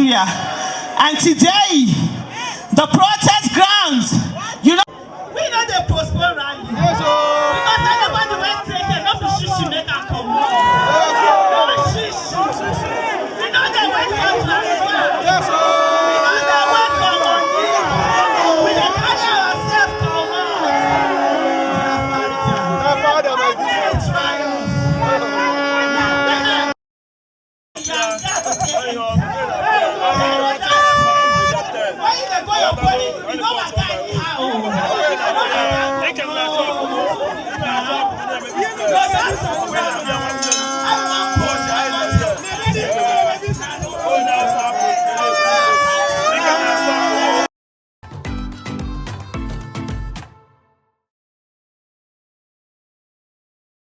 Nigeria. And today, the protest grounds, you know, we know they postpone rally. Yes, because anybody went taken, not the shishi make and come on. No shishi. We know they went for transfer. Yes, we know they went for money. We don't carry ourselves come on. Dear Father, my business trials. Why you go your body? You know what I